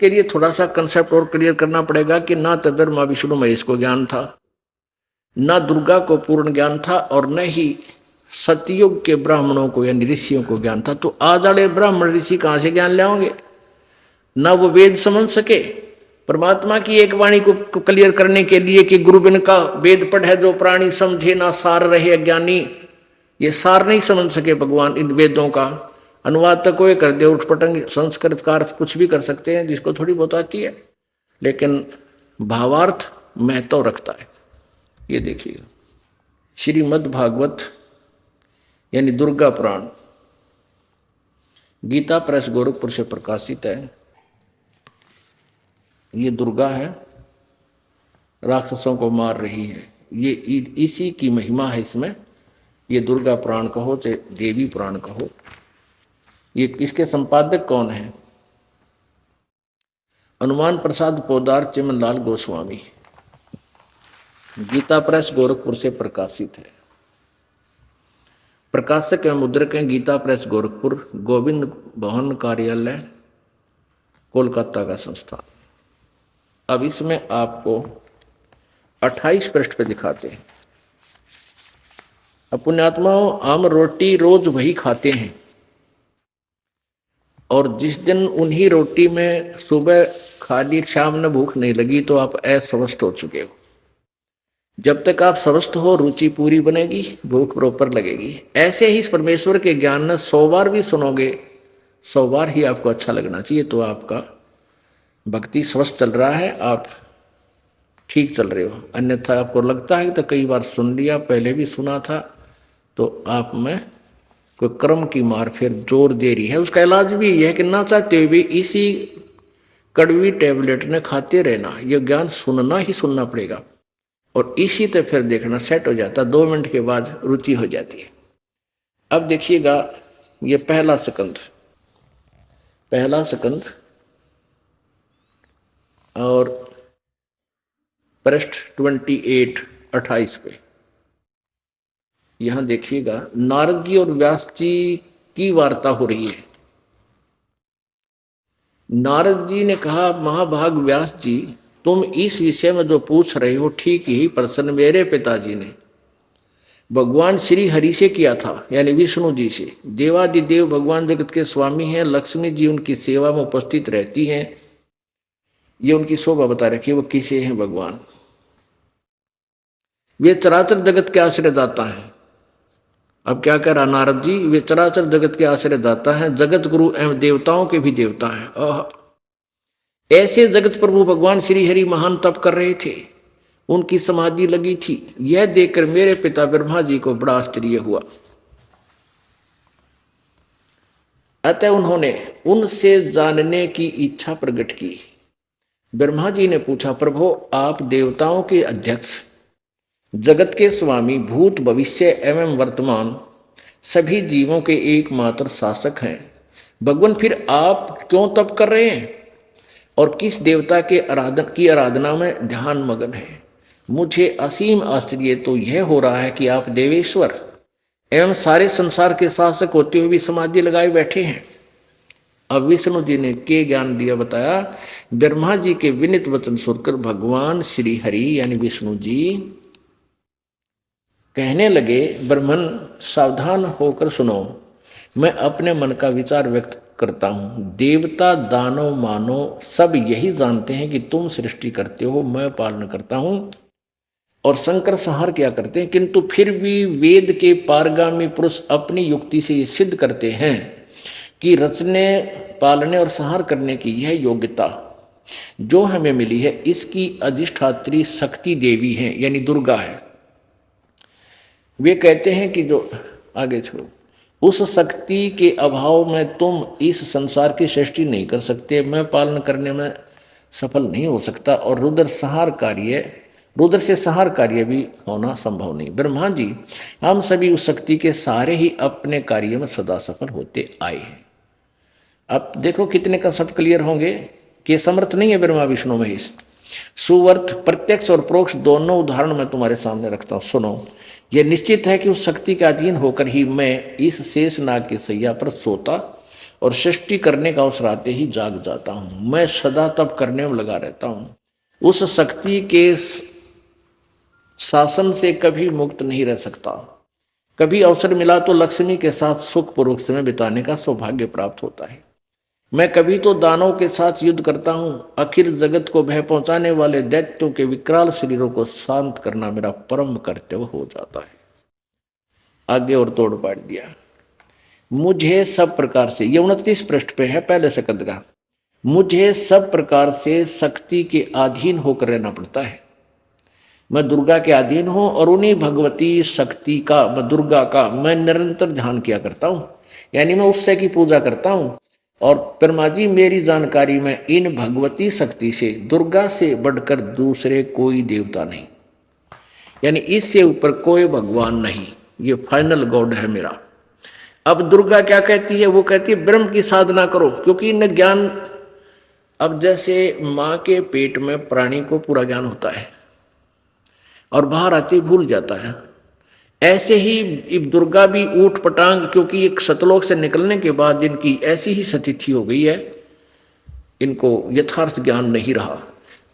इसके लिए थोड़ा सा कंसेप्ट और क्लियर करना पड़ेगा कि ना तो ब्रह्मा विष्णु महेश को ज्ञान था, ना दुर्गा को पूर्ण ज्ञान था, और न ही सतयुग के ब्राह्मणों को या ऋषियों को ज्ञान था। तो आज वाले ब्राह्मण ऋषि कहाँ से ज्ञान लाओगे? ना वो वेद समझ सके, परमात्मा की एक वाणी को क्लियर करने के लिए कि गुरु बिन का वेद पढ़े जो प्राणी, समझे ना सार रहे अज्ञानी। ये सार नहीं समझ सके भगवान इन वेदों का। अनुवाद तक कोई कर दे, उठ पटंग संस्कृतकार कुछ भी कर सकते हैं जिसको थोड़ी बहुत आती है, लेकिन भावार्थ महत्व रखता है। ये देखिए श्रीमद् भागवत यानी दुर्गा पुराण गीता प्रेस गोरखपुर से प्रकाशित है। ये दुर्गा है, राक्षसों को मार रही है, ये इसी की महिमा है इसमें। ये दुर्गा पुराण कहो चाहे देवी पुराण कहो। ये इसके संपादक कौन है? हनुमान प्रसाद पोदार चिमनलाल गोस्वामी। गीता प्रेस गोरखपुर से प्रकाशित है। प्रकाशक एवं मुद्रक हैं गीता प्रेस गोरखपुर, गोविंद भवन कार्यालय कोलकाता का संस्थान। अब इसमें आपको 28 पृष्ठ पे दिखाते हैं। अब पुण्यात्माओं, हम रोटी रोज वही खाते हैं, और जिस दिन उन्हीं रोटी में सुबह खा ली, शाम में भूख नहीं लगी, तो आप अस्वस्थ हो चुके हो। जब तक आप स्वस्थ हो, रुचि पूरी बनेगी, भूख प्रॉपर लगेगी। ऐसे ही इस परमेश्वर के ज्ञान ने 100 बार भी सुनोगे, 100 बार ही आपको अच्छा लगना चाहिए, तो आपका भक्ति स्वस्थ चल रहा है, आप ठीक चल रहे हो। अन्यथा आपको लगता है तो कई बार सुन लिया, पहले भी सुना था, तो आप में कोई कर्म की मार फिर जोर दे रही है। उसका इलाज भी यह है कि ना चाहते हुए भी इसी कड़वी टैबलेट ने खाते रहना। यह ज्ञान सुनना ही सुनना पड़ेगा, और इसी तो फिर देखना सेट हो जाता, 2 मिनट के बाद रुचि हो जाती है। अब देखिएगा ये पहला स्कंद और पृष्ठ 28 पे यहां देखिएगा नारद जी और व्यास जी की वार्ता हो रही है। नारद जी ने कहा, महाभाग व्यास जी, तुम इस विषय में जो पूछ रहे हो ठीक ही प्रश्न मेरे पिताजी ने भगवान श्री हरि से किया था, यानी विष्णु जी से। देवादिदेव भगवान जगत के स्वामी हैं, लक्ष्मी जी उनकी सेवा में उपस्थित रहती हैं। ये उनकी शोभा बता रखी है, वो किसे हैं भगवान। वे चराचर जगत के आश्रयदाता हैं। अब क्या कह रहा नारद जी, वे चराचर जगत के आश्रयदाता हैं, जगत गुरु एवं देवताओं के भी देवता हैं। ऐसे जगत प्रभु भगवान श्री हरि महान तप कर रहे थे, उनकी समाधि लगी थी। यह देखकर मेरे पिता ब्रह्मा जी को बड़ा आश्चर्य हुआ। अतः उन्होंने उनसे जानने की इच्छा प्रकट की। ब्रह्मा जी ने पूछा, प्रभु आप देवताओं के अध्यक्ष, जगत के स्वामी, भूत भविष्य एवं वर्तमान सभी जीवों के एकमात्र शासक हैं। भगवान फिर आप क्यों तप कर रहे हैं और किस देवता के आराधना में ध्यान मगन है? मुझे असीम आश्चर्य तो यह हो रहा है कि आप देवेश्वर एवं सारे संसार के शासक होते हुए भी समाधि लगाए बैठे हैं। अब विष्णु जी ने के ज्ञान दिया, बताया। ब्रह्मा जी के विनित वचन सुनकर भगवान श्री हरि यानी विष्णु जी कहने लगे, ब्रह्मन सावधान होकर सुनो, मैं अपने मन का विचार व्यक्त करता हूं। देवता दानव मानव सब यही जानते हैं कि तुम सृष्टि करते हो, मैं पालन करता हूं, और शंकर संहार क्या करते हैं, किंतु फिर भी वेद के पारगामी पुरुष अपनी युक्ति से ये सिद्ध करते हैं कि रचने पालने और संहार करने की यह योग्यता जो हमें मिली है, इसकी अधिष्ठात्री शक्ति देवी है, यानी दुर्गा है। वे कहते हैं कि जो आगे छोड़ो, उस शक्ति के अभाव में तुम इस संसार की सृष्टि नहीं कर सकते, मैं पालन करने में सफल नहीं हो सकता, और रुद्र से संहार कार्य भी होना संभव नहीं। ब्रह्मा जी, हम सभी उस शक्ति के सारे ही अपने कार्य में सदा सफल होते आए हैं। अब देखो कितने कंसेप्ट क्लियर होंगे कि समर्थ नहीं है ब्रह्मा विष्णु महेश। सुवर्थ प्रत्यक्ष और प्रोक्ष दोनों उदाहरण मैं तुम्हारे सामने रखता हूं, सुनो। यह निश्चित है कि उस शक्ति के अधीन होकर ही मैं इस शेष नाग की सैया पर सोता और सृष्टि करने का अवसर आते ही जाग जाता हूं। मैं सदा तप करने में लगा रहता हूं। उस शक्ति के शासन से कभी मुक्त नहीं रह सकता। कभी अवसर मिला तो लक्ष्मी के साथ सुखपूर्वक समय बिताने का सौभाग्य प्राप्त होता है। मैं कभी तो दानवों के साथ युद्ध करता हूं। आखिर जगत को भय पहुंचाने वाले दैत्यों के विकराल शरीरों को शांत करना मेरा परम कर्तव्य हो जाता है। आगे और तोड़ पाड़ दिया। मुझे सब प्रकार से, ये 29 पृष्ठ पे है पहले सकंद का, मुझे सब प्रकार से शक्ति के अधीन होकर रहना पड़ता है। मैं दुर्गा के अधीन हूं और उन्हीं भगवती शक्ति का, मैं दुर्गा का मैं निरंतर ध्यान किया करता हूं, यानी मैं उससे की पूजा करता हूं। और परमा जी मेरी जानकारी में इन भगवती शक्ति से, दुर्गा से बढ़कर दूसरे कोई देवता नहीं, यानी इससे ऊपर कोई भगवान नहीं। ये फाइनल गॉड है मेरा। अब दुर्गा क्या कहती है? वो कहती है ब्रह्म की साधना करो, क्योंकि इन ज्ञान, अब जैसे माँ के पेट में प्राणी को पूरा ज्ञान होता है और बाहर आते भूल जाता है, ऐसे ही दुर्गा भी ऊट पटांग, क्योंकि एक सतलोक से निकलने के बाद इनकी ऐसी ही स्थिति हो गई है, इनको यथार्थ ज्ञान नहीं रहा।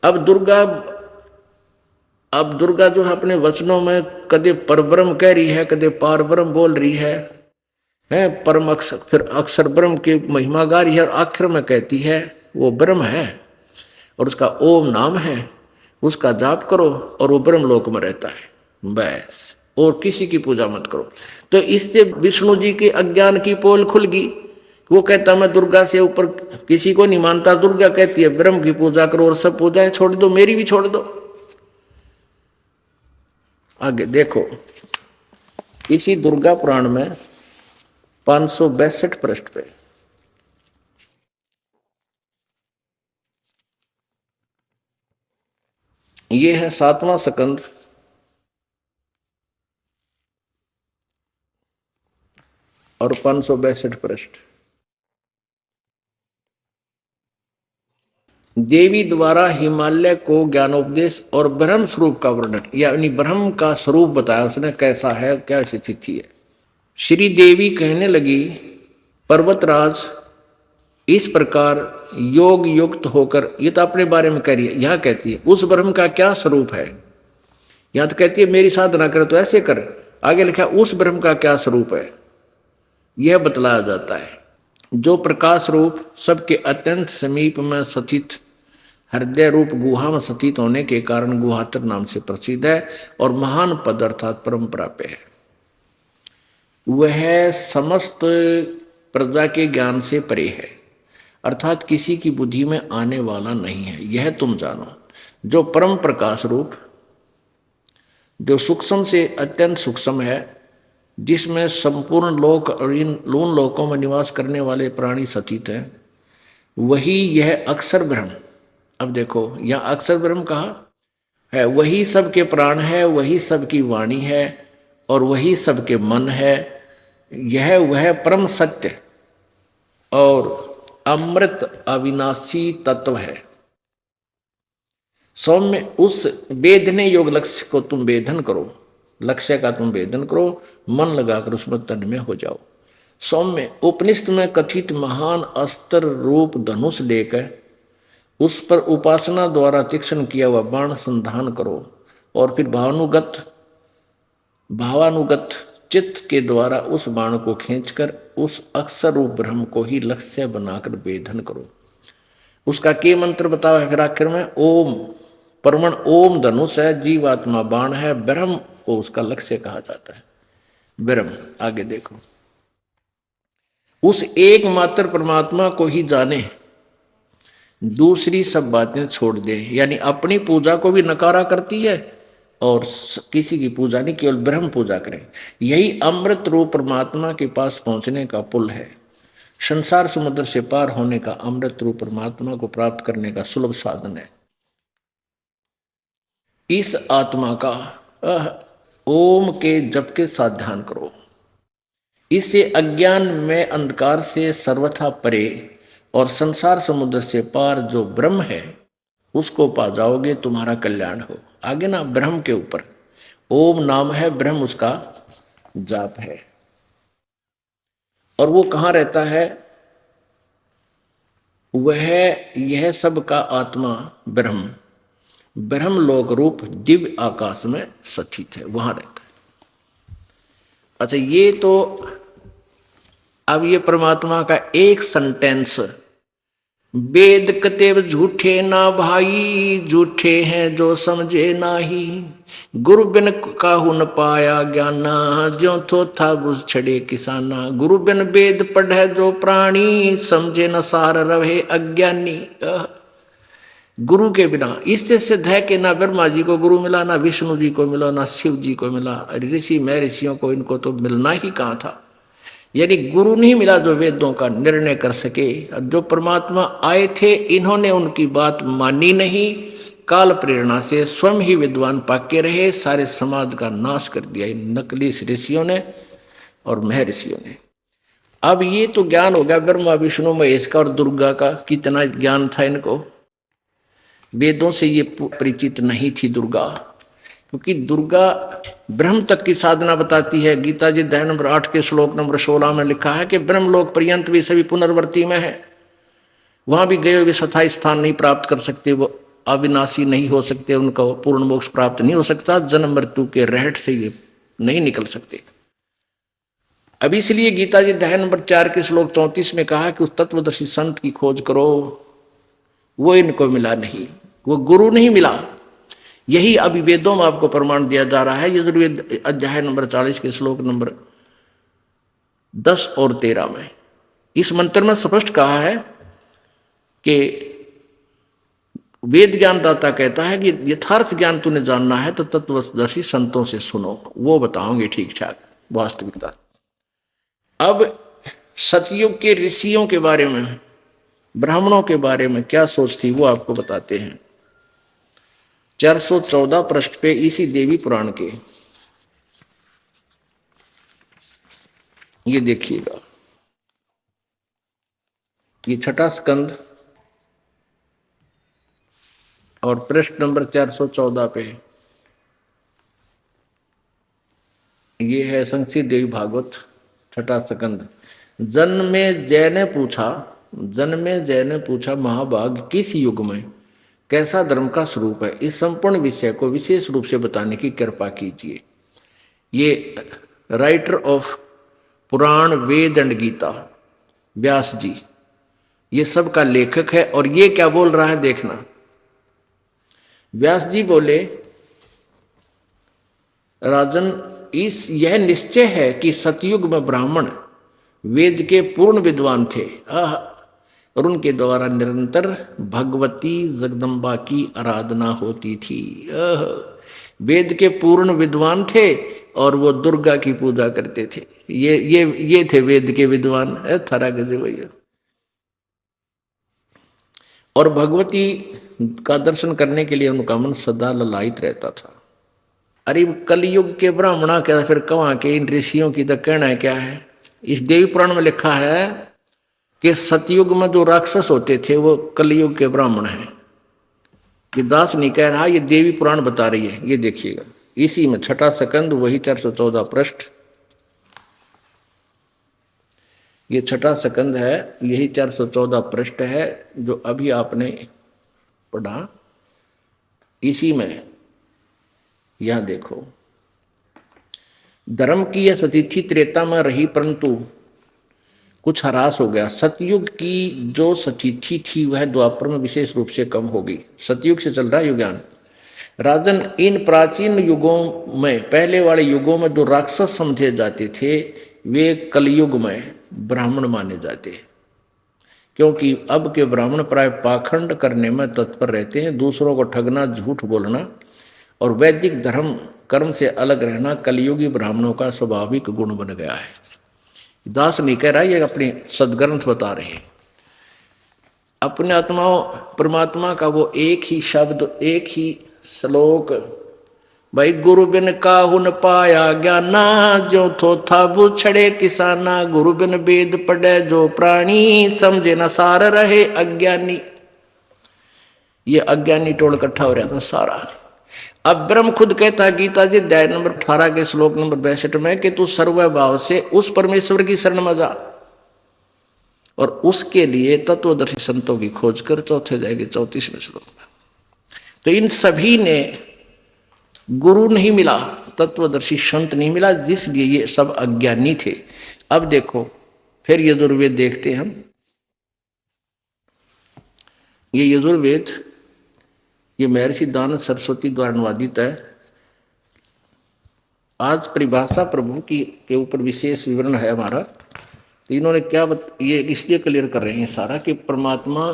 अब दुर्गा जो है अपने वचनों में कदे परब्रह्म कह रही है, कदे पारब्रह्म बोल रही है परम अक्षर, फिर अक्षर ब्रह्म की महिमा गा रही है और आखिर में कहती है वो ब्रह्म है और उसका ओम नाम है, उसका जाप करो और वो ब्रह्म लोक में रहता है बस, और किसी की पूजा मत करो। तो इससे विष्णु जी के अज्ञान की पोल खुल गई। वो कहता मैं दुर्गा से ऊपर किसी को नहीं मानता। दुर्गा कहती है ब्रह्म की पूजा करो और सब पूजाएं छोड़ दो, मेरी भी छोड़ दो। आगे देखो इसी दुर्गा पुराण में 562 पृष्ठ पे ये है 7वां स्कंद और 562 पृष्ठ। देवी द्वारा हिमालय को ज्ञानोपदेश और ब्रह्म स्वरूप का वर्णन, यानी ब्रह्म का स्वरूप बताया उसने, कैसा है, क्या स्थिति है। श्री देवी कहने लगी पर्वतराज इस प्रकार योग युक्त होकर, ये तो अपने बारे में कह रही है, यहां कहती है उस ब्रह्म का क्या स्वरूप है। यहां तो कहती है मेरी साधना कर तो ऐसे कर, आगे लिखा उस ब्रह्म का क्या स्वरूप है यह बतलाया जाता है। जो प्रकाश रूप सबके अत्यंत समीप में स्थित हृदय रूप गुहा में स्थित होने के कारण गुहातर नाम से प्रसिद्ध है और महान पद अर्थात परम प्राप्य है। वह समस्त प्रजा के ज्ञान से परे है, अर्थात किसी की बुद्धि में आने वाला नहीं है, यह तुम जानो। जो परम प्रकाश रूप, जो सूक्ष्म से अत्यंत सूक्ष्म है, जिसमें संपूर्ण लोक और इन लून लोकों में निवास करने वाले प्राणी स्थित हैं, वही यह अक्षर ब्रह्म। अब देखो यहाँ अक्षर ब्रह्म कहा है, वही सबके प्राण है, वही सबकी वाणी है और वही सबके मन है। यह वह परम सत्य और अमृत अविनाशी तत्व है। सौम्य उस वेदने योग लक्ष्य को तुम वेदन करो, लक्ष्य का तुम वेदन करो, मन लगाकर उसमें तन्मय हो जाओ। सौम्य उपनिषद में कथित महान अस्त्र रूप धनुष लेकर उस पर उपासना द्वारा तीक्ष्ण किया हुआ बाण संधान करो और फिर भावानुगत चित्त के द्वारा उस बाण को खींचकर उस अक्षर रूप ब्रह्म को ही लक्ष्य बनाकर वेदन करो। उसका के मंत्र बताओ है फिर आखिर में, ओम परमण ओम धनुष है, जीवात्मा बाण है, ब्रह्म को उसका लक्ष्य कहा जाता है। ब्रह्म आगे देखो, उस एकमात्र परमात्मा को ही जाने, दूसरी सब बातें छोड़ दे, यानी अपनी पूजा को भी नकारा करती है और किसी की पूजा नहीं, केवल ब्रह्म पूजा करें। यही अमृत रूप परमात्मा के पास पहुंचने का पुल है। संसार समुद्र से पार होने का, अमृत रूप परमात्मा को प्राप्त करने का सुलभ साधन है। इस आत्मा का ओम के जप के साथ ध्यान करो। इससे अज्ञान में अंधकार से सर्वथा परे और संसार समुद्र से पार जो ब्रह्म है उसको पा जाओगे, तुम्हारा कल्याण हो। आगे ना ब्रह्म के ऊपर ओम नाम है, ब्रह्म उसका जाप है। और वो कहाँ रहता है? वह यह सब का आत्मा ब्रह्म ब्रह्म लोक रूप दिव्य आकाश में स्थित है, वहां रहता है। अच्छा, ये तो अब ये परमात्मा का एक सेंटेंस, वेद कतेव झूठे ना भाई, झूठे हैं जो समझे नाही, गुरु बिन काहू न पाया ज्ञाना, ज्यों थो था बुझ छड़े किसाना, गुरु बिन वेद पढ़े जो प्राणी, समझे न सार रहे अज्ञानी। गुरु के बिना, इससे सिद्ध है कि ना ब्रह्मा जी को गुरु मिला, ना विष्णु जी को मिला, ना शिव जी को मिला, ऋषि मैं ऋषियों को इनको तो मिलना ही कहाँ था। यानी गुरु नहीं मिला जो वेदों का निर्णय कर सके। जो परमात्मा आए थे इन्होंने उनकी बात मानी नहीं, काल प्रेरणा से स्वयं ही विद्वान पाके रहे, सारे समाज का नाश कर दिया इन नकली ऋषियों ने और महर्षियों ने। अब ये तो ज्ञान हो गया ब्रह्मा विष्णु महेश का और दुर्गा का, कितना ज्ञान था इनको। वेदों से ये परिचित नहीं थी दुर्गा, क्योंकि दुर्गा ब्रह्म तक की साधना बताती है। गीता जी अध्याय नंबर 8 के श्लोक नंबर 16 में लिखा है कि ब्रह्मलोक पर्यंत भी सभी पुनर्वर्ती में है, वहां भी गए हुए स्थायी स्थान नहीं प्राप्त कर सकते, वो अविनाशी नहीं हो सकते, उनका पूर्ण मोक्ष प्राप्त नहीं हो सकता, जन्म मृत्यु के रहट से ये नहीं निकल सकते। अब इसलिए गीता जी अध्याय नंबर 4 के श्लोक 34 में कहा कि उस तत्वदर्शी संत की खोज करो, वो इनको मिला नहीं, वो गुरु नहीं मिला। यही अभी वेदों में आपको प्रमाण दिया जा रहा है। यजुर्वेद अध्याय नंबर 40 के श्लोक नंबर 10 और 13 में इस मंत्र में स्पष्ट कहा है कि वेद ज्ञानदाता कहता है कि यथार्थ ज्ञान तूने जानना है तो तत्वदर्शी संतों से सुनो, वो बताओगे ठीक ठाक वास्तविकता। अब सतयुग के ऋषियों के बारे में, ब्राह्मणों के बारे में क्या सोच थी वो आपको बताते हैं। 414 पृष्ठ पे इसी देवी पुराण के ये देखिएगा, ये छठा स्कंद और पृष्ठ नंबर 414 पे ये है संक्षिप्त देवी भागवत छठा स्कंद। जन्मे जय ने पूछा महाभाग किस युग में कैसा धर्म का स्वरूप है, इस संपूर्ण विषय को विशेष रूप से बताने की कृपा कीजिए। ये writer of Purana Veda and Gita Vyas ji, ये सब का लेखक है। और ये क्या बोल रहा है देखना। व्यास जी बोले, राजन यह निश्चय है कि सतयुग में ब्राह्मण वेद के पूर्ण विद्वान थे और उनके द्वारा निरंतर भगवती जगदम्बा की आराधना होती थी। वेद के पूर्ण विद्वान थे और वो दुर्गा की पूजा करते थे। ये थे वेद के विद्वान, थारा गजे भैया। और भगवती का दर्शन करने के लिए उनका मन सदा ललायित रहता था। अरे कलयुग के ब्राह्मणा क्या फिर कहाँ के इन ऋषियों की तो कहना क्या है। इस देवी पुराण में लिखा है कि सतयुग में जो राक्षस होते थे वो कलयुग के ब्राह्मण हैं। ये दास नहीं कह रहा, ये देवी पुराण बता रही है। ये देखिएगा इसी में छठा स्कंद वही 414 पृष्ठ, ये छठा स्कंद है, यही 414 पृष्ठ है जो अभी आपने पढ़ा। इसी में यह देखो, धर्म की यह सतिथि त्रेता में रही परंतु कुछ ह्रास हो गया। सतयुग की जो सतिथि थी वह द्वापर में विशेष रूप से कम हो गई। सतयुग से चल रहा है युग ज्ञान। राजन इन प्राचीन युगों में, पहले वाले युगों में जो राक्षस समझे जाते थे वे कलयुग में ब्राह्मण माने जाते, क्योंकि अब के ब्राह्मण प्राय पाखंड करने में तत्पर रहते हैं। दूसरों को ठगना, झूठ बोलना और वैदिक धर्म कर्म से अलग रहना कलयुगी ब्राह्मणों का स्वाभाविक गुण बन गया है। दास नहीं कह रहा, ये अपने सदग्रंथ बता रहे हैं। अपने आत्माओं परमात्मा का वो एक ही शब्द, एक ही श्लोक, भाई गुरु बिन काहू न पाया ज्ञाना, जो थो था वो छड़े किसाना, गुरु बिन वेद पढ़े जो प्राणी, समझे न सार रहे अज्ञानी। ये अज्ञानी टोल इकट्ठा हो रहा था सारा। अब ब्रह्म खुद कहता है गीता जी अध्याय नंबर 18 के श्लोक नंबर 62 में कि तू सर्वभाव से उस परमेश्वर की शरण में जा, और उसके लिए तत्वदर्शी संतों की खोज कर चौथे जाएंगे 34वें श्लोक में। तो इन सभी ने गुरु नहीं मिला, तत्वदर्शी संत नहीं मिला, जिसलिए ये सब अज्ञानी थे। अब देखो फिर यजुर्वेद देखते हैं हम। ये यजुर्वेद ये महर्षि दानव सरस्वती द्वारा अनुवादित है। आज परिभाषा प्रभु की के ऊपर विशेष विवरण है हमारा। तो इन्होंने क्या ये इसलिए क्लियर कर रहे हैं सारा कि परमात्मा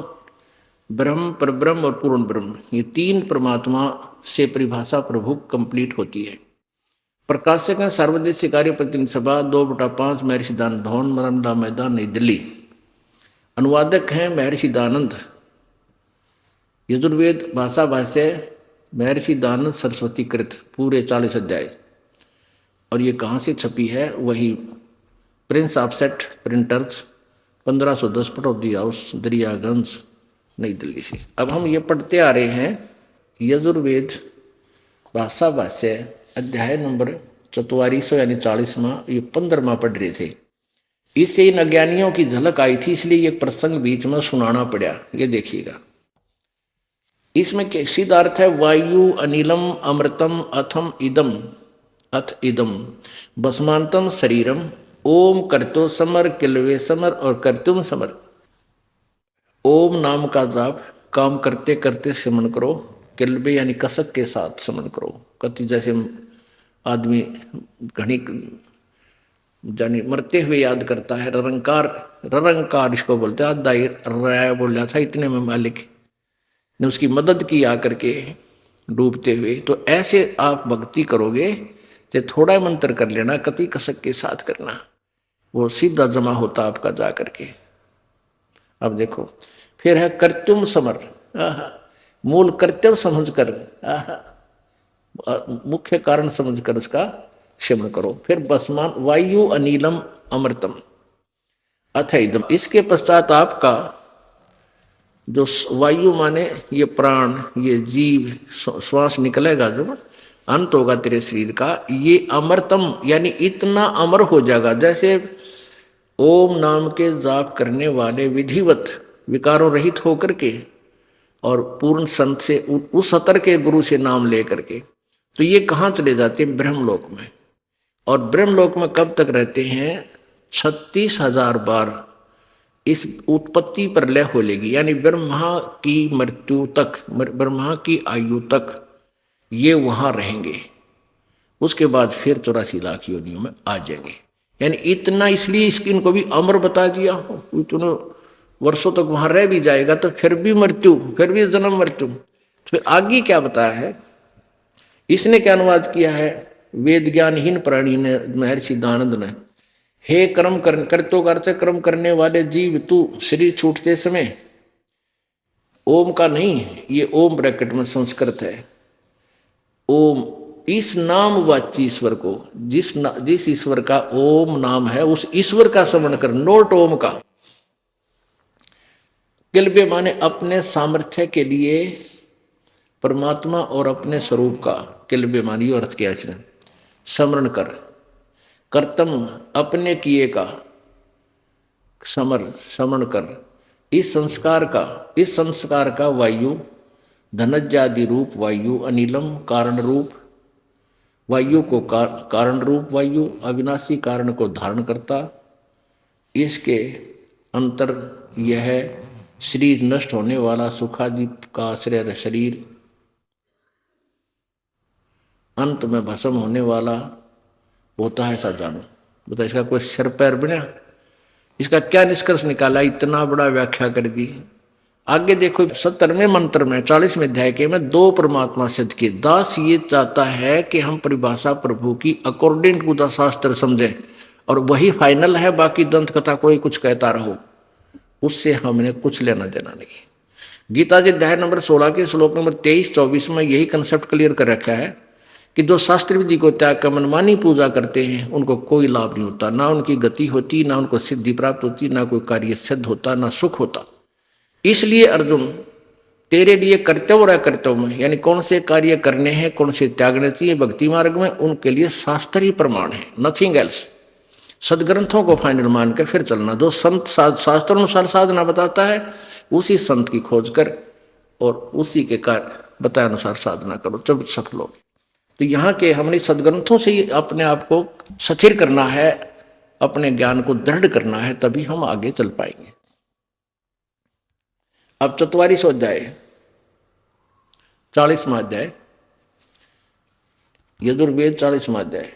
ब्रह्म, परब्रह्म और पूर्ण ब्रह्म, ये तीन परमात्मा से परिभाषा प्रभु कंप्लीट होती है। प्रकाशक है सार्वदेशिक कार्य प्रतिनिधि सभा 2/5 महर्षि दान भवन, नर्मदा मैदान, नई दिल्ली। अनुवादक हैं महर्षि दानंद। यजुर्वेद भाषा भाष्य महर्षि दानंद सरस्वती कृत, पूरे 40 अध्याय। और ये कहाँ से छपी है? वही Prince offset printers 1510 Pataudi house, Daryaganj, नई दिल्ली से। अब हम ये पढ़ते आ रहे हैं यजुर्वेद भाषा भाष्य अध्याय नंबर 4400 यानी 40वां, ये 15वां पढ़ रहे थे। इससे इन अज्ञानियों की झलक आई थी, इसलिए ये प्रसंग बीच में सुनाना पड़ा। ये देखिएगा, इसमें सीधा अर्थ है वायु अनिलम अमृतम अथम इदम, अथ इदम भस्मांतम शरीरम, ओम कर्तो समर किलवे समर और कर्तुम समर। ओम नाम का जाप काम करते करते स्मरण करो, किलबे यानी कसक के साथ स्मरण करो। कति जैसे आदमी घनी जानी मरते हुए याद करता है, ररंकार, ररंकार इसको बोलते हैं। आधा राय बोल था, इतने में मालिक ने उसकी मदद की आकर के डूबते हुए। तो ऐसे आप भक्ति करोगे तो थोड़ा मंत्र कर लेना, कति कसक के साथ करना, वो सीधा जमा होता आपका जा करके। अब देखो फिर है कर्तुम समर, मूल कर्तव्य समझकर, मुख्य कारण समझकर उसका क्षमण करो। फिर बसमान वायु अनिलम अमृतम अथ इदम, इसके पश्चात आपका जो वायु माने ये प्राण, ये जीव, श्वास निकलेगा, जो अंत होगा तेरे शरीर का, ये अमृतम यानी इतना अमर हो जाएगा जैसे ओम नाम के जाप करने वाले विधिवत विकारों रहित होकर के और पूर्ण संत से उस स्तर के गुरु से नाम ले करके, तो ये कहाँ चले जाते हैं? ब्रह्मलोक में। और ब्रह्मलोक में कब तक रहते हैं? 36,000 बार इस उत्पत्ति पर लय हो लेगी, यानी ब्रह्मा की मृत्यु तक, ब्रह्मा की आयु तक ये वहाँ रहेंगे। उसके बाद फिर 84 लाख योनियों में आ जाएंगे। यानी इतना, इसलिए इनको भी अमर बता दिया। इतने वर्षों तक वहां रह भी जाएगा तो फिर भी मृत्यु, फिर भी जन्म मृत्यु। फिर आगे क्या बताया है? इसने क्या अनुवाद किया है? वेद ज्ञानहीन प्राणी ने, महर्षि दानंद ने, हे कर्म करतो करते कर्म करने वाले जीव, तू शरीर छूटते समय ओम का नहीं, ये ओम ब्रैकेट में संस्कृत है, ओम इस नाम वाची ईश्वर को, जिस ईश्वर का ओम नाम है उस ईश्वर का स्मरण कर, नोट ओम का। किलबे माने अपने सामर्थ्य के लिए परमात्मा और अपने स्वरूप का, किलबे मानी अर्थ किया इसने, स्मरण कर। कर्तम अपने किए का स्मरण कर। इस संस्कार का वायु धनज्जादि रूप वायु, अनिलम कारण रूप वायु को कारण रूप वायु, अविनाशी कारण को धारण करता। इसके अंतर यह शरीर नष्ट होने वाला, सुखादि का आश्रय शरीर, अंत में भस्म होने वाला होता है, ऐसा जानो। बता इसका कोई सिर पैर बना? इसका क्या निष्कर्ष निकाला? इतना बड़ा व्याख्या कर दी। आगे देखो 70वें मंत्र में 40वें अध्याय के में 2 परमात्मा सिद्ध किए। दास ये चाहता है कि हम परिभाषा प्रभु की अकॉर्डिंग टू द शास्त्र समझें और वही फाइनल है, बाकी दंत कथा कोई कुछ कहता रहो, उससे हमने कुछ लेना देना नहीं। गीता जी अध्याय नंबर 16 के श्लोक नंबर 23-24 में यही कंसेप्ट क्लियर कर रखा है कि जो शास्त्र विधि को त्याग कर मनमानी पूजा करते हैं उनको कोई लाभ नहीं होता, ना उनकी गति होती, ना उनको सिद्धि प्राप्त होती, ना कोई कार्य सिद्ध होता, ना सुख होता। इसलिए अर्जुन तेरे लिए कर्तव्य और अकर्तव्य में, यानी कौन से कार्य करने हैं, कौन से त्यागने चाहिए भक्ति मार्ग में, उनके लिए शास्त्र ही प्रमाण है, नथिंग एल्स। सदग्रंथों को फाइनल मान कर फिर चलना। जो संत शास्त्र अनुसार साधना बताता है उसी संत की खोज कर और उसी के कार्य बताए अनुसार साधना करो, जब सफल होगी। तो यहाँ के हमने सदग्रंथों से ही अपने आप को स्थिर करना है, अपने ज्ञान को दृढ़ करना है, तभी हम आगे चल पाएंगे। अब 44वां अध्याय 40वां अध्याय यजुर्वेद 40वां अध्याय।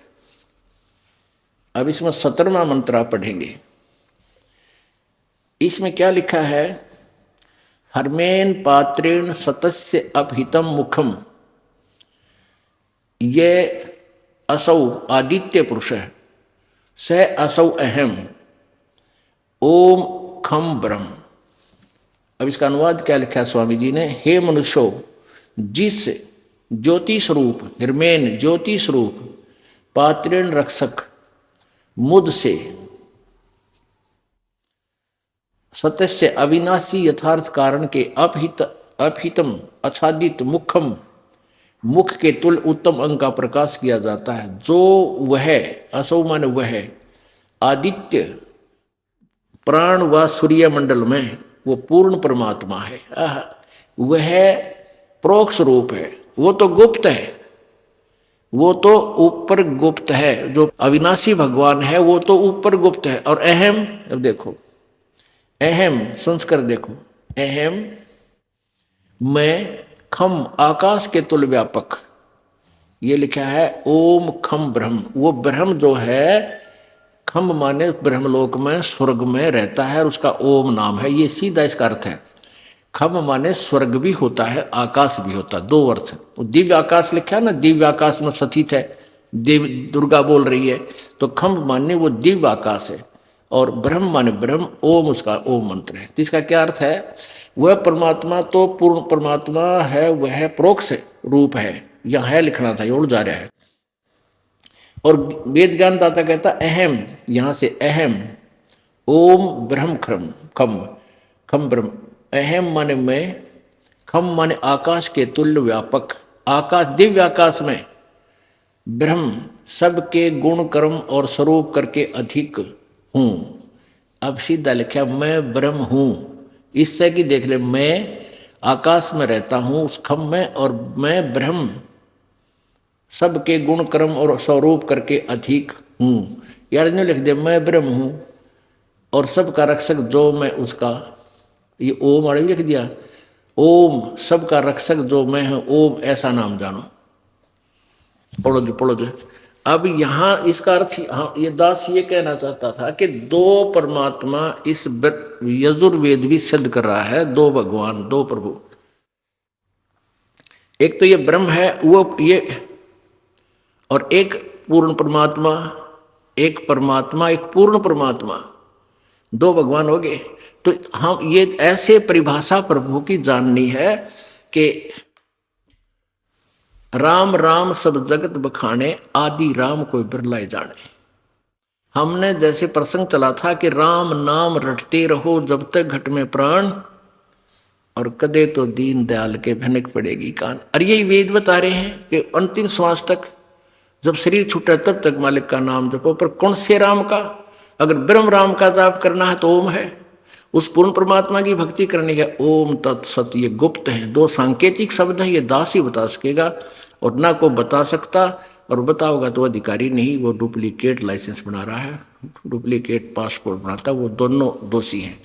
अब इसमें 17वां मंत्र आप पढ़ेंगे। इसमें क्या लिखा है? हर्मेन पात्रेण सतस्य अपहितम मुखम, ये असौ आदित्य पुरुष है, स असौ अहम ओम खम ब्रह्म। अब इसका अनुवाद क्या लिखा है स्वामी जी ने? हे मनुष्यो, जिस ज्योति स्वरूप, हिरमेन ज्योति स्वरूप, पात्रेण रक्षक मुद से, सत्य से अविनाशी यथार्थ कारण के अपहितम आच्छादित मुखम, मुख के तुल उत्तम अंग का प्रकाश किया जाता है, जो वह असौ मान वह आदित्य प्राण व सूर्य मंडल में वो पूर्ण परमात्मा है। वह प्रोक्ष रूप है, वो तो गुप्त है, वो तो ऊपर गुप्त है। जो अविनाशी भगवान है वो तो ऊपर गुप्त है। और अहम, अब देखो अहम संस्कार देखो, अहम मैं खम आकाश के तुल व्यापक, ये लिखा है ओम खम ब्रह्म। वो ब्रह्म जो है, खम माने ब्रह्मलोक में स्वर्ग में रहता है, उसका ओम नाम है, ये सीधा इसका अर्थ है। खम माने स्वर्ग भी होता है, आकाश भी होता है, दो अर्थ। दिव्य आकाश लिखा है ना, दिव्य आकाश में स्थित है, देव दुर्गा बोल रही है, तो खम माने वो दिव्य आकाश है, और ब्रह्म माने ब्रह्म, ओम उसका ओम मंत्र है। तो इसका क्या अर्थ है? वह परमात्मा तो पूर्ण परमात्मा है, वह प्रोक्ष रूप है, यहां है लिखना था, ये उड़ जा रहा है। और वेद ज्ञान दाता कहता अहम, यहां से अहम ओम ब्रह्म खम खम खम ब्रह्म, अहम माने मैं, खम माने आकाश के तुल्य व्यापक, आकाश दिव्य आकाश में ब्रह्म सबके गुण कर्म और स्वरूप करके अधिक हूं। अब सीधा लिखा मैं ब्रह्म हूं, इससे कि देख ले, मैं आकाश में रहता हूं उस खम में, और मैं ब्रह्म सबके गुण कर्म और स्वरूप करके अधिक हूं। यार नहीं लिख दे मैं ब्रह्म हूं और सबका रक्षक जो मैं उसका, ये ओम और लिख दिया, ओम सबका रक्षक जो मैं हूं, ओम ऐसा नाम जानो। पढ़ो जो पढ़ो जो। अब यहां इसका अर्थ, हाँ ये दास ये कहना चाहता था कि दो परमात्मा इस यजुर्वेद भी सिद्ध कर रहा है, दो भगवान, दो प्रभु। एक तो ये ब्रह्म है वो ये, और एक पूर्ण परमात्मा, एक परमात्मा एक पूर्ण परमात्मा, दो भगवान हो गए। तो हम ये ऐसे परिभाषा प्रभु की जाननी है कि राम राम सब जगत बखाने, आदि राम कोई बिरलाए जाने। हमने जैसे प्रसंग चला था कि राम नाम रटते रहो जब तक घट में प्राण, और कदे तो दीन दयाल के भनक पड़ेगी कान। और यही वेद बता रहे हैं कि अंतिम श्वास तक, जब शरीर छूटा तब तक मालिक का नाम जपो। पर कौन से राम का? अगर ब्रह्म राम का जाप करना है तो ओम है, उस पूर्ण परमात्मा की भक्ति करनी है ओम तत्सत। ये गुप्त है, दो सांकेतिक शब्द है, ये दास ही बता सकेगा, और ना को बता सकता, और बताओगा तो अधिकारी नहीं, वो डुप्लीकेट लाइसेंस बना रहा है, डुप्लीकेट पासपोर्ट बनाता, वो दोनों दोषी हैं।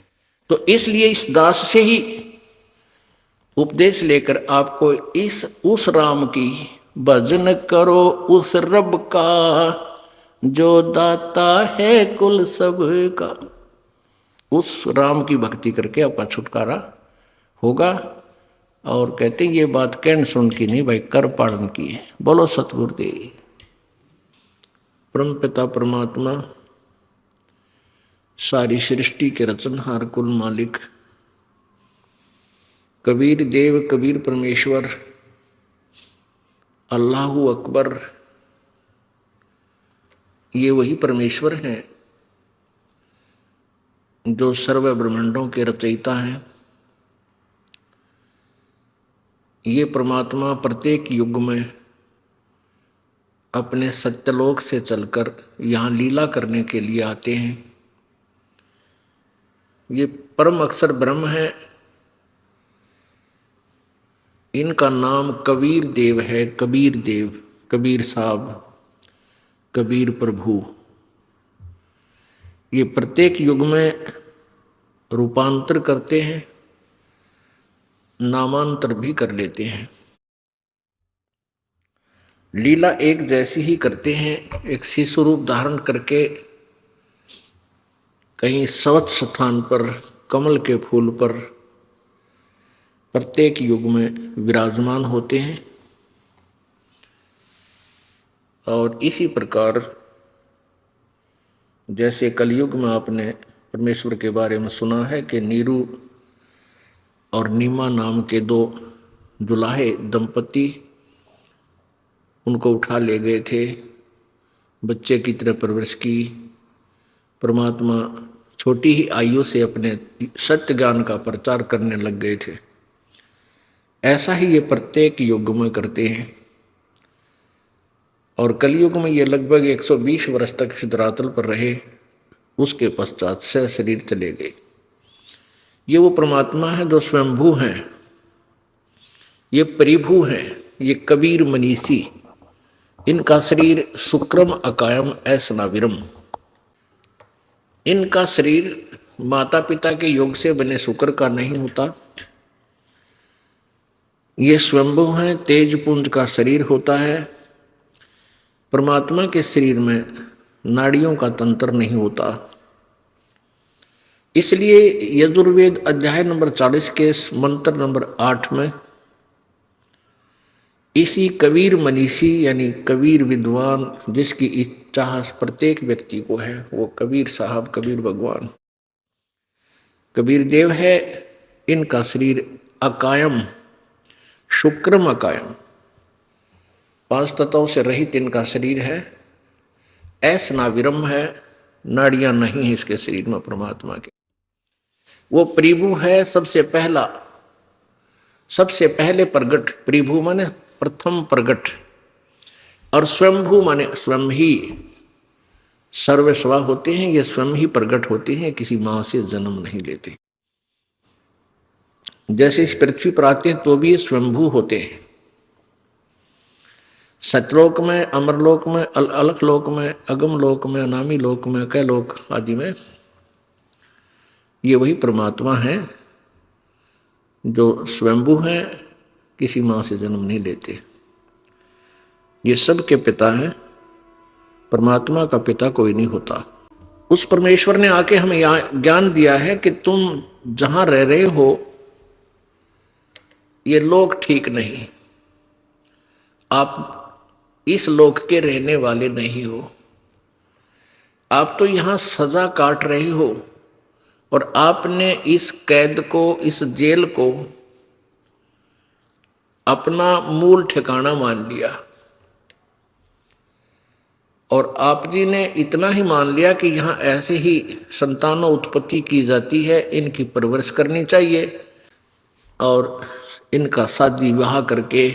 तो इसलिए इस दास से ही उपदेश लेकर आपको इस उस राम की भजन करो, उस रब का जो दाता है कुल सब का। उस राम की भक्ति करके आपका छुटकारा होगा। और कहते ये बात कहन सुन की नहीं भाई, कर पाड़न की है। बोलो सतगुरुदेव। परम पिता परमात्मा, सारी सृष्टि के रचनहार, कुल मालिक, कबीर देव, कबीर परमेश्वर, अल्लाहु अकबर, ये वही परमेश्वर हैं जो सर्व ब्रह्मांडों के रचयिता हैं। ये परमात्मा प्रत्येक युग में अपने सत्यलोक से चलकर यहाँ लीला करने के लिए आते हैं। ये परम अक्षर ब्रह्म है। इनका नाम कबीर देव है। कबीर देव, कबीर साहब, कबीर प्रभु। ये प्रत्येक युग में रूपांतर करते हैं, नामांतर भी कर लेते हैं। लीला एक जैसी ही करते हैं। एक शिशु रूप धारण करके कहीं स्वच्छ स्थान पर, कमल के फूल पर प्रत्येक युग में विराजमान होते हैं। और इसी प्रकार जैसे कलयुग में आपने परमेश्वर के बारे में सुना है कि नीरू और नीमा नाम के दो दुल्हे दंपति उनको उठा ले गए थे, बच्चे की तरह परवरिश की। परमात्मा छोटी ही आयु से अपने सत्य ज्ञान का प्रचार करने लग गए थे। ऐसा ही ये प्रत्येक युग में करते हैं। और कलयुग में ये लगभग 120 वर्ष तक इस धरातल पर रहे। उसके पश्चात से शरीर चले गए। ये वो परमात्मा है जो स्वयंभू हैं, ये परिभू हैं, ये कबीर मनीषी। इनका शरीर शुक्रम अकायम ऐसनाविरम। इनका शरीर माता पिता के योग से बने शुक्र का नहीं होता। ये स्वयंभू हैं, तेज पुंज का शरीर होता है। परमात्मा के शरीर में नाड़ियों का तंत्र नहीं होता। इसलिए यजुर्वेद अध्याय नंबर 40 के मंत्र नंबर 8 में इसी कबीर मनीषी यानी कबीर विद्वान जिसकी इच्छा प्रत्येक व्यक्ति को है, वो कबीर साहब, कबीर भगवान, कबीर देव है। इनका शरीर अकायम, शुक्रम अकायम, 5 तत्वों से रहित इनका शरीर है। ऐसनाविरम है, नाड़ियां नहीं है इसके शरीर में परमात्मा के। वो प्रभु है, सबसे पहला, सबसे पहले प्रगट। प्रभु माने प्रथम प्रगट, और स्वयंभू माने स्वयं ही सर्वस्वा होते हैं। ये स्वयं ही प्रगट होते हैं, किसी मां से जन्म नहीं लेते। जैसे इस पृथ्वी पर आते हैं तो भी ये स्वयंभू होते हैं। सतलोक में, अमरलोक में, अलख लोक में, अगम लोक में, अनामी लोक में, कै लोक आदि में ये वही परमात्मा है जो स्वयंभू है, किसी मां से जन्म नहीं लेते। ये सब के पिता हैं। परमात्मा का पिता कोई नहीं होता। उस परमेश्वर ने आके हमें ज्ञान दिया है कि तुम जहां रह रहे हो ये लोक ठीक नहीं, आप इस लोक के रहने वाले नहीं हो। आप तो यहां सजा काट रहे हो और आपने इस कैद को, इस जेल को अपना मूल ठिकाना मान लिया। और आप जी ने इतना ही मान लिया कि यहाँ ऐसे ही संतानों उत्पत्ति की जाती है, इनकी परवरिश करनी चाहिए और इनका शादी विवाह करके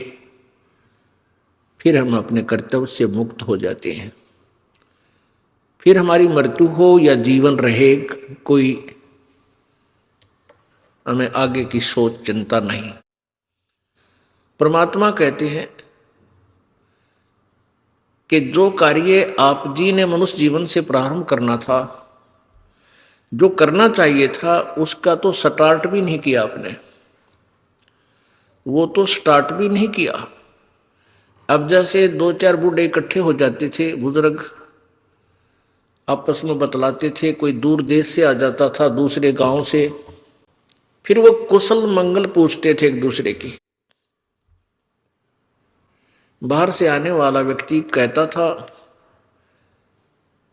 फिर हम अपने कर्तव्य से मुक्त हो जाते हैं। फिर हमारी मृत्यु हो या जीवन रहे, कोई हमें आगे की सोच चिंता नहीं। परमात्मा कहते हैं कि जो कार्य आप जी ने मनुष्य जीवन से प्रारंभ करना था, जो करना चाहिए था, उसका तो स्टार्ट भी नहीं किया आपने। वो तो स्टार्ट भी नहीं किया। अब जैसे 2-4 बूढ़े इकट्ठे हो जाते थे, बुजुर्ग आपस में बतलाते थे, कोई दूर देश से आ जाता था, दूसरे गांव से, फिर वो कुशल मंगल पूछते थे एक दूसरे की। बाहर से आने वाला व्यक्ति कहता था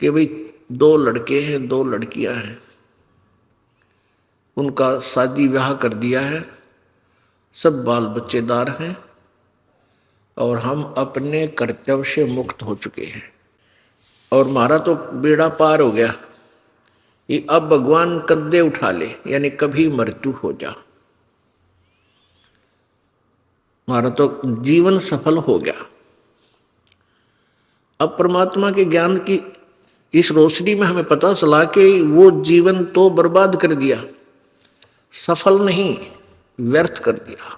कि भाई 2 लड़के हैं, 2 लड़कियां हैं, उनका शादी ब्याह कर दिया है, सब बाल बच्चेदार हैं और हम अपने कर्तव्य से मुक्त हो चुके हैं और हमारा तो बेड़ा पार हो गया। ये अब भगवान कद्दे उठा ले, यानी कभी मृत्यु हो जा, हमारा तो जीवन सफल हो गया। अब परमात्मा के ज्ञान की इस रोशनी में हमें पता चला कि वो जीवन तो बर्बाद कर दिया, सफल नहीं, व्यर्थ कर दिया।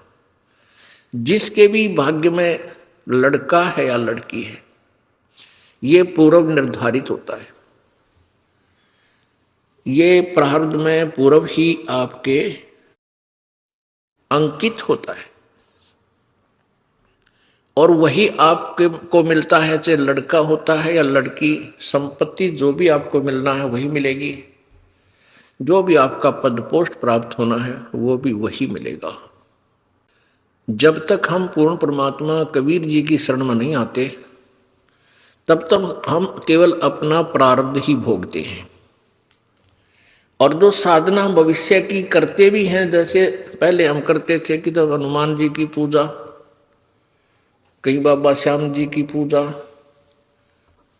जिसके भी भाग्य में लड़का है या लड़की है, ये पूर्व निर्धारित होता है। ये प्रारब्ध में पूर्व ही आपके अंकित होता है और वही आपके को मिलता है, चाहे लड़का होता है या लड़की। संपत्ति जो भी आपको मिलना है वही मिलेगी, जो भी आपका पद पोस्ट प्राप्त होना है वो भी वही मिलेगा। जब तक हम पूर्ण परमात्मा कबीर जी की शरण में नहीं आते, तब तक हम केवल अपना प्रारब्ध ही भोगते हैं। और जो साधना भविष्य की करते भी हैं, जैसे पहले हम करते थे कि तो हनुमान जी की पूजा, कहीं बाबा श्याम जी की पूजा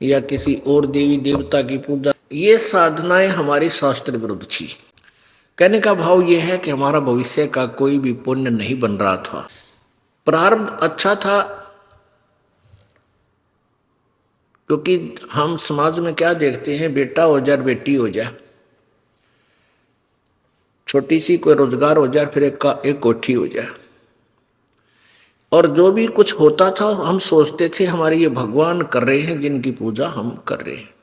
या किसी और देवी देवता की पूजा, ये साधनाएं हमारी शास्त्र विरुद्ध थी। कहने का भाव यह है कि हमारा भविष्य का कोई भी पुण्य नहीं बन रहा था। प्रारब्ध अच्छा था, क्योंकि हम समाज में क्या देखते हैं, बेटा हो जाए बेटी हो जाए, छोटी सी कोई रोजगार हो जाए, फिर एक कोठी हो जाए, और जो भी कुछ होता था हम सोचते थे हमारे ये भगवान कर रहे हैं जिनकी पूजा हम कर रहे हैं,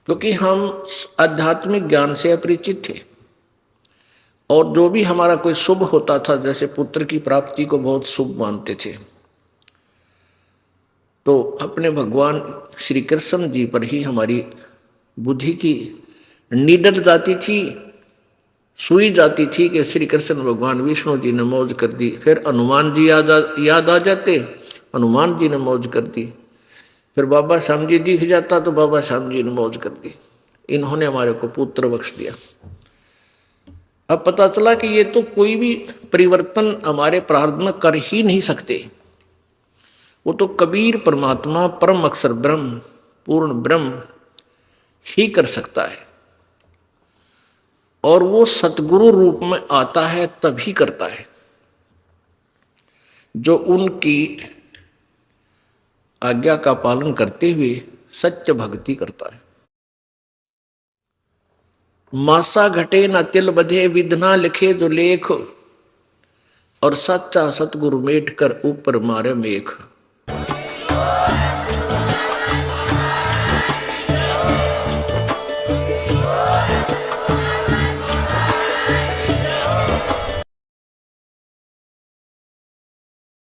क्योंकि हम आध्यात्मिक ज्ञान से अपरिचित थे। और जो भी हमारा कोई शुभ होता था, जैसे पुत्र की प्राप्ति को बहुत शुभ मानते थे, तो अपने भगवान श्री कृष्ण जी पर ही हमारी बुद्धि की नीडर जाती थी, सुई जाती थी कि श्री कृष्ण भगवान विष्णु जी ने मौज कर दी। फिर हनुमान जी याद आ जाते, हनुमान जी ने मौज कर दी। फिर बाबा श्याम जी दिख जाता तो बाबा श्याम जी ने मौज कर दी। इन्होंने हमारे को पुत्र बख्श दिया। अब पता चला कि ये तो कोई भी परिवर्तन हमारे प्रारब्ध में कर ही नहीं सकते। वो तो कबीर परमात्मा परम अक्षर ब्रह्म पूर्ण ब्रह्म ही कर सकता है, और वो सतगुरु रूप में आता है तभी करता है, जो उनकी आज्ञा का पालन करते हुए सत्य भक्ति करता है। मासा घटे न तिल बधे, विधना लिखे जो लेख, और सच्चा सतगुरु मेट कर ऊपर मारे मेघ।